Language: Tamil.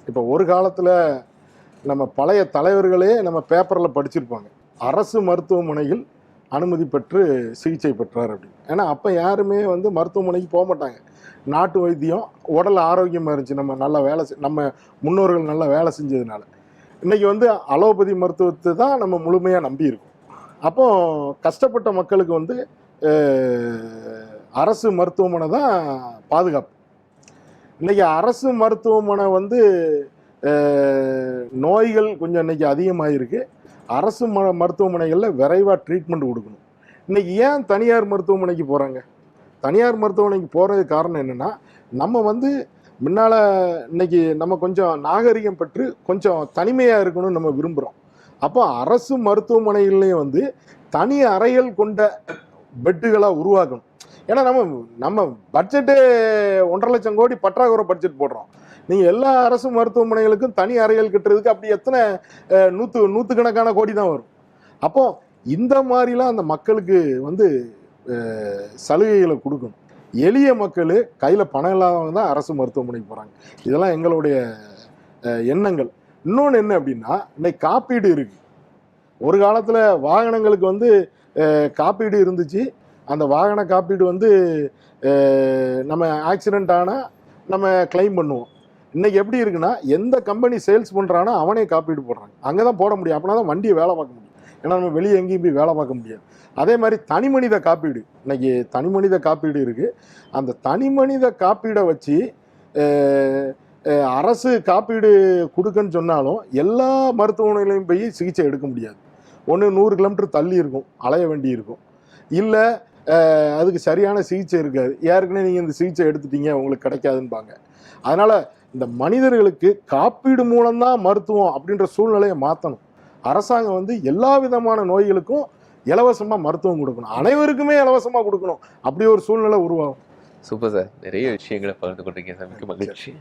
இப்போ ஒரு காலத்தில் நம்ம பழைய தலைவர்களே நம்ம பேப்பரில் படிச்சிருப்பாங்க, அரசு மருத்துவமனையில் அனுமதி பெற்று சிகிச்சை பெற்றார் அப்படின்னு. ஏன்னா அப்போ யாருமே வந்து மருத்துவமனைக்கு போக மாட்டாங்க. நாட்டு வைத்தியம், உடல் ஆரோக்கியமாக இருந்துச்சு, நம்ம நல்லா நம்ம முன்னோர்கள் நல்லா வேலை செஞ்சதுனால. இன்றைக்கி வந்து அலோபதி மருத்துவத்தை தான் நம்ம முழுமையாக நம்பி இருக்கோம். அப்போ கஷ்டப்பட்ட மக்களுக்கு வந்து அரசு மருத்துவமனை தான் பாதுகாப்பு. இன்றைக்கி அரசு மருத்துவமனை வந்து நோய்கள் கொஞ்சம் இன்றைக்கி அதிகமாக இருக்குது. அரசு மருத்துவமனைகளில் விரைவாக ட்ரீட்மெண்ட் கொடுக்கணும். இன்றைக்கி ஏன் தனியார் மருத்துவமனைக்கு போகிறாங்க? தனியார் மருத்துவமனைக்கு போகிறதுக்கு காரணம் என்னென்னா, நம்ம வந்து முன்னால் இன்றைக்கி நம்ம கொஞ்சம் நாகரிகம் பெற்று கொஞ்சம் தனிமையாக இருக்கணும்னு நம்ம விரும்புகிறோம். அப்போ அரசு மருத்துவமனைகள்லேயும் வந்து தனி அறைகள் கொண்ட பெட்டுகளாக உருவாக்கணும். ஏன்னா நம்ம பட்ஜெட்டு 1.5 லட்சம் கோடி பற்றாக்குறை பட்ஜெட் போடுறோம். நீங்கள் எல்லா அரசு மருத்துவமனைகளுக்கும் தனி அறைகள் கட்டுறதுக்கு அப்படி எத்தனை நூற்றுக்கணக்கான கோடி தான் வரும். அப்போ இந்த மாதிரிலாம் அந்த மக்களுக்கு வந்து சலுகைகளை கொடுக்கணும். எளிய மக்கள் கையில் பணம் இல்லாதவங்க தான் அரசு மருத்துவமனைக்கு போகிறாங்க. இதெல்லாம் எங்களுடைய எண்ணங்கள். இன்னொன்று என்ன அப்படின்னா, இன்னைக்கு காப்பீடு இருக்குது. ஒரு காலத்தில் வாகனங்களுக்கு வந்து காப்பீடு இருந்துச்சு. அந்த வாகன காப்பீடு வந்து நம்ம ஆக்சிடெண்ட் ஆனால் நம்ம கிளைம் பண்ணுவோம். இன்றைக்கி எப்படி இருக்குன்னா, எந்த கம்பெனி சேல்ஸ் பண்ணுறானோ அவனே காப்பீடு போடுறாங்க. அங்கே தான் போட முடியும். அப்படின்னா தான் வண்டியை வேலை பார்க்க முடியும். ஏன்னா நம்ம வெளியே எங்கேயும் போய் வேலை பார்க்க முடியாது. அதே மாதிரி தனிமனித காப்பீடு, இன்றைக்கி தனிமனித காப்பீடு இருக்குது. அந்த தனிமனித காப்பீடை வச்சு அரசு காப்பீடு கொடுக்குன்னு சொன்னாலும் எல்லா மருத்துவமனைகளையும் போய் சிகிச்சை எடுக்க முடியாது. ஒன்று 100 கிலோமீட்டர் தள்ளி இருக்கும், அலைய வேண்டி இருக்கும். இல்லை அதுக்கு சரியான சிகிச்சை இருக்காது. ஏற்கனவே நீங்கள் இந்த சிகிச்சை எடுத்துட்டீங்க, உங்களுக்கு கிடைக்காதுன்பாங்க. அதனால் இந்த மனிதர்களுக்கு காப்பீடு மூலம்தான் மருத்துவம் அப்படின்ற சூழ்நிலையை மாற்றணும். அரசாங்கம் வந்து எல்லா விதமான நோய்களுக்கும் இலவசமாக மருத்துவம் கொடுக்கணும். அனைவருக்குமே இலவசமாக கொடுக்கணும். அப்படி ஒரு சூழ்நிலை உருவாகும். சூப்பர் சார், நிறைய விஷயங்களை பகிர்ந்து கொண்டிருக்கீங்க சார். மிக்க மகிழ்ச்சி.